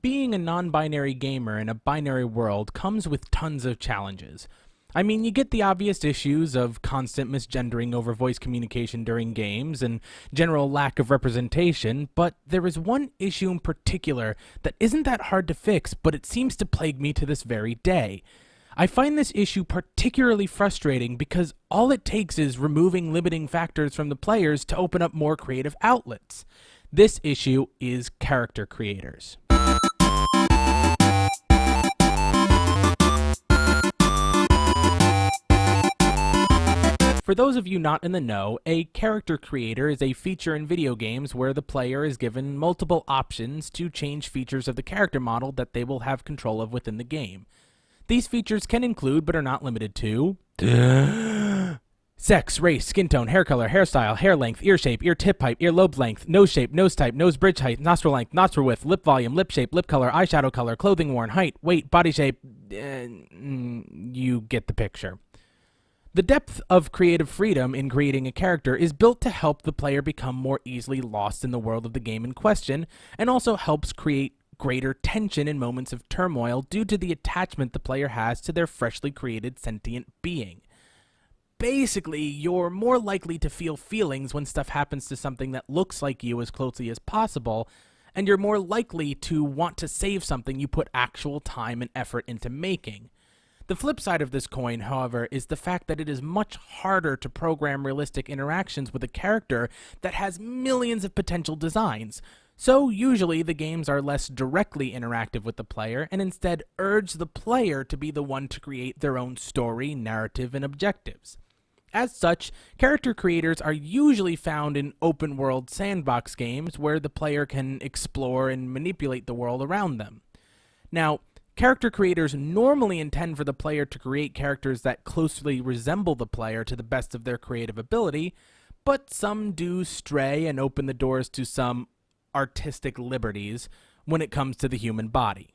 Being a non-binary gamer in a binary world comes with tons of challenges. I mean, you get the obvious issues of constant misgendering over voice communication during games and general lack of representation, but there is one issue in particular that isn't that hard to fix, but it seems to plague me to this very day. I find this issue particularly frustrating because all it takes is removing limiting factors from the players to open up more creative outlets. This issue is character creators. For those of you not in the know, a character creator is a feature in video games where the player is given multiple options to change features of the character model that they will have control of within the game. These features can include, but are not limited to, sex, race, skin tone, hair color, hairstyle, hair length, ear shape, ear tip height, earlobe length, nose shape, nose type, nose bridge height, nostril length, nostril width, lip volume, lip shape, lip color, eyeshadow color, clothing worn, height, weight, body shape. You get the picture. The depth of creative freedom in creating a character is built to help the player become more easily lost in the world of the game in question, and also helps create greater tension in moments of turmoil due to the attachment the player has to their freshly created sentient being. Basically, you're more likely to feel feelings when stuff happens to something that looks like you as closely as possible, and you're more likely to want to save something you put actual time and effort into making. The flip side of this coin, however, is the fact that it is much harder to program realistic interactions with a character that has millions of potential designs. So usually the games are less directly interactive with the player and instead urge the player to be the one to create their own story, narrative, and objectives. As such, character creators are usually found in open-world sandbox games where the player can explore and manipulate the world around them. Now, character creators normally intend for the player to create characters that closely resemble the player to the best of their creative ability, but some do stray and open the doors to some artistic liberties when it comes to the human body.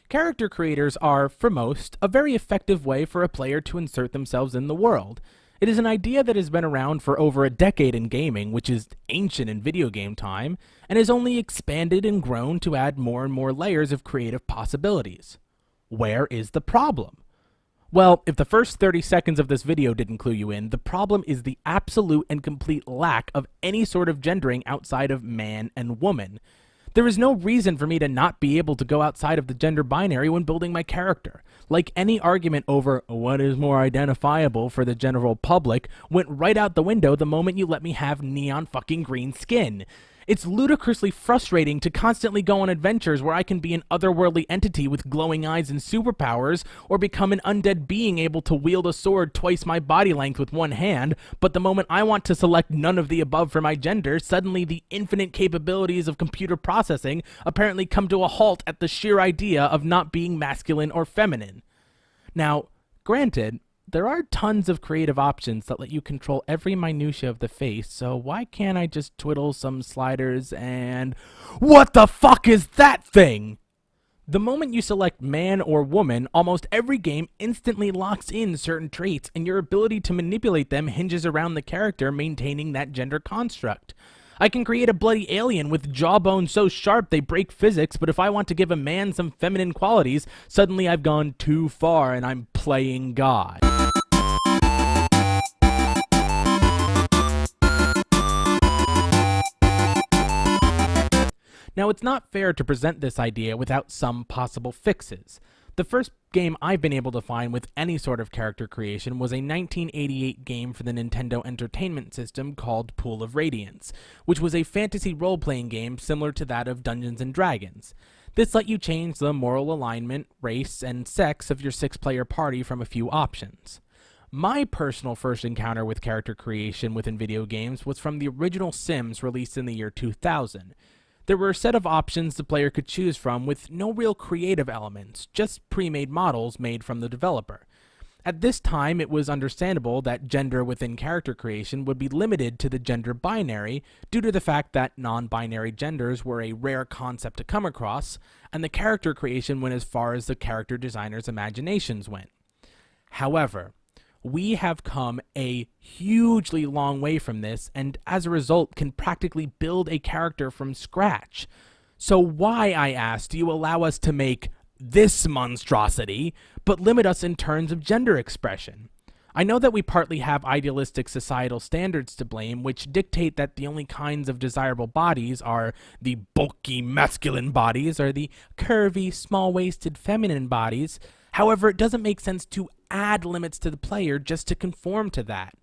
Character creators are, for most, a very effective way for a player to insert themselves in the world. It is an idea that has been around for over a decade in gaming, which is ancient in video game time, and has only expanded and grown to add more and more layers of creative possibilities. Where is the problem? Well, if the first 30 seconds of this video didn't clue you in, the problem is the absolute and complete lack of any sort of gendering outside of man and woman. There is no reason for me to not be able to go outside of the gender binary when building my character. Like any argument over what is more identifiable for the general public went right out the window the moment you let me have neon fucking green skin. It's ludicrously frustrating to constantly go on adventures where I can be an otherworldly entity with glowing eyes and superpowers, or become an undead being able to wield a sword twice my body length with one hand, but the moment I want to select none of the above for my gender, suddenly the infinite capabilities of computer processing apparently come to a halt at the sheer idea of not being masculine or feminine. Now, granted, there are tons of creative options that let you control every minutia of the face, so why can't I just twiddle some sliders and... What the fuck is that thing? The moment you select man or woman, almost every game instantly locks in certain traits, and your ability to manipulate them hinges around the character maintaining that gender construct. I can create a bloody alien with jawbones so sharp they break physics, but if I want to give a man some feminine qualities, suddenly I've gone too far and I'm playing God. Now, it's not fair to present this idea without some possible fixes. The first game I've been able to find with any sort of character creation was a 1988 game for the Nintendo Entertainment System called Pool of Radiance, which was a fantasy role-playing game similar to that of Dungeons & Dragons. This let you change the moral alignment, race, and sex of your 6-player party from a few options. My personal first encounter with character creation within video games was from the original Sims released in the year 2000. There were a set of options the player could choose from with no real creative elements, just pre-made models made from the developer. At this time, it was understandable that gender within character creation would be limited to the gender binary due to the fact that non-binary genders were a rare concept to come across, and the character creation went as far as the character designer's imaginations went. However, We have come a hugely long way from this, and as a result, can practically build a character from scratch. So, why, I ask, do you allow us to make this monstrosity, but limit us in terms of gender expression? I know that we partly have idealistic societal standards to blame, which dictate that the only kinds of desirable bodies are the bulky masculine bodies or the curvy, small-waisted feminine bodies. However, it doesn't make sense to add limits to the player just to conform to that.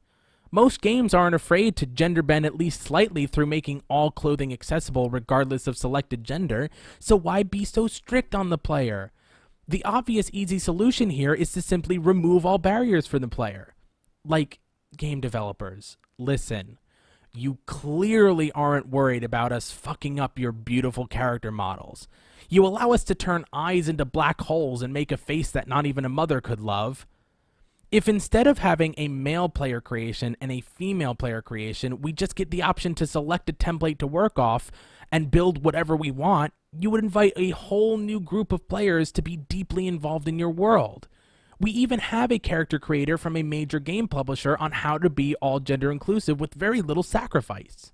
Most games aren't afraid to gender bend at least slightly through making all clothing accessible regardless of selected gender, so why be so strict on the player? The obvious easy solution here is to simply remove all barriers for the player. Like, game developers, listen. You clearly aren't worried about us fucking up your beautiful character models. You allow us to turn eyes into black holes and make a face that not even a mother could love. If instead of having a male player creation and a female player creation, we just get the option to select a template to work off and build whatever we want, you would invite a whole new group of players to be deeply involved in your world. We even have a character creator from a major game publisher on how to be all gender inclusive with very little sacrifice.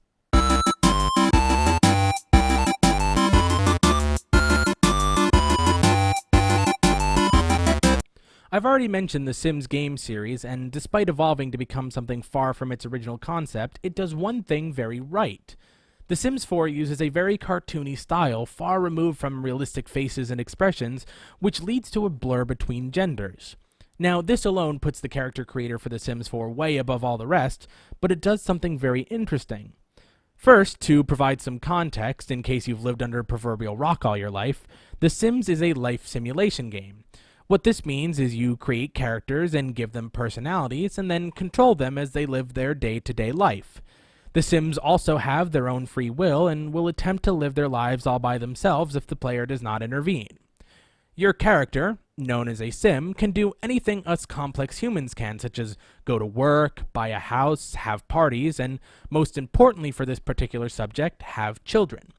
I've already mentioned the Sims game series, and despite evolving to become something far from its original concept, it does one thing very right. The Sims 4 uses a very cartoony style, far removed from realistic faces and expressions, which leads to a blur between genders. Now, this alone puts the character creator for The Sims 4 way above all the rest, but it does something very interesting. First, to provide some context, in case you've lived under a proverbial rock all your life, The Sims is a life simulation game. What this means is you create characters and give them personalities, and then control them as they live their day-to-day life. The Sims also have their own free will and will attempt to live their lives all by themselves if the player does not intervene. Your character, known as a Sim, can do anything us complex humans can, such as go to work, buy a house, have parties, and most importantly for this particular subject, have children.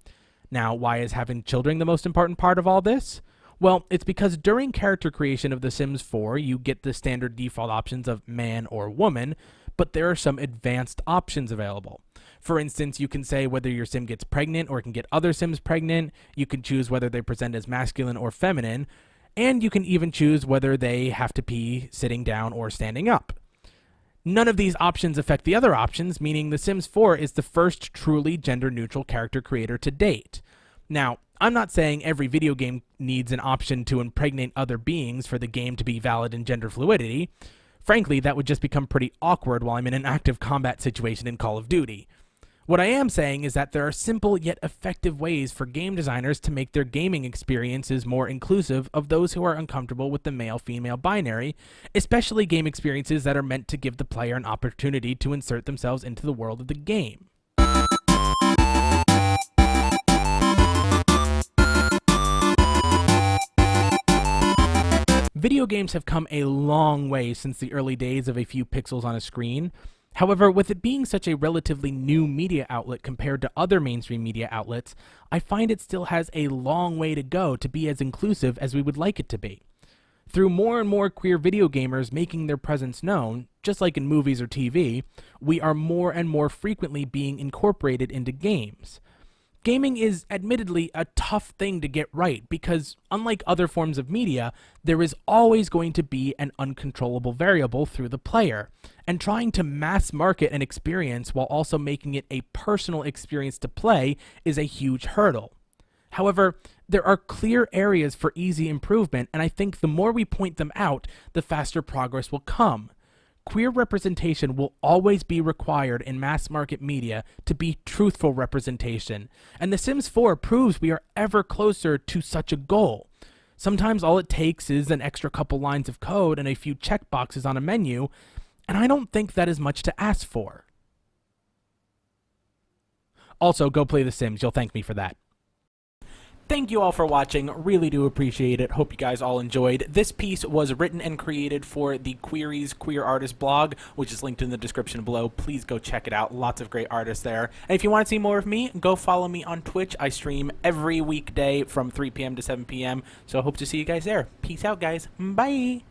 Now, why is having children the most important part of all this? Well, it's because during character creation of The Sims 4, you get the standard default options of man or woman, but there are some advanced options available. For instance, you can say whether your Sim gets pregnant or can get other Sims pregnant, you can choose whether they present as masculine or feminine, and you can even choose whether they have to pee sitting down or standing up. None of these options affect the other options, meaning The Sims 4 is the first truly gender-neutral character creator to date. Now, I'm not saying every video game needs an option to impregnate other beings for the game to be valid in gender fluidity. Frankly, that would just become pretty awkward while I'm in an active combat situation in Call of Duty. What I am saying is that there are simple yet effective ways for game designers to make their gaming experiences more inclusive of those who are uncomfortable with the male-female binary, especially game experiences that are meant to give the player an opportunity to insert themselves into the world of the game. Video games have come a long way since the early days of a few pixels on a screen. However, with it being such a relatively new media outlet compared to other mainstream media outlets, I find it still has a long way to go to be as inclusive as we would like it to be. Through more and more queer video gamers making their presence known, just like in movies or TV, we are more and more frequently being incorporated into games. Gaming is admittedly a tough thing to get right because, unlike other forms of media, there is always going to be an uncontrollable variable through the player, and trying to mass market an experience while also making it a personal experience to play is a huge hurdle. However, there are clear areas for easy improvement, and I think the more we point them out, the faster progress will come. Queer representation will always be required in mass market media to be truthful representation, and The Sims 4 proves we are ever closer to such a goal. Sometimes all it takes is an extra couple lines of code and a few checkboxes on a menu, and I don't think that is much to ask for. Also, go play The Sims, you'll thank me for that. Thank you all for watching, really do appreciate it, hope you guys all enjoyed. This piece was written and created for the Queeries Queer Artist blog, which is linked in the description below. Please go check it out, lots of great artists there. And if you want to see more of me, go follow me on Twitch. I stream every weekday from 3 p.m. to 7 p.m, so I hope to see you guys there. Peace out, guys. Bye!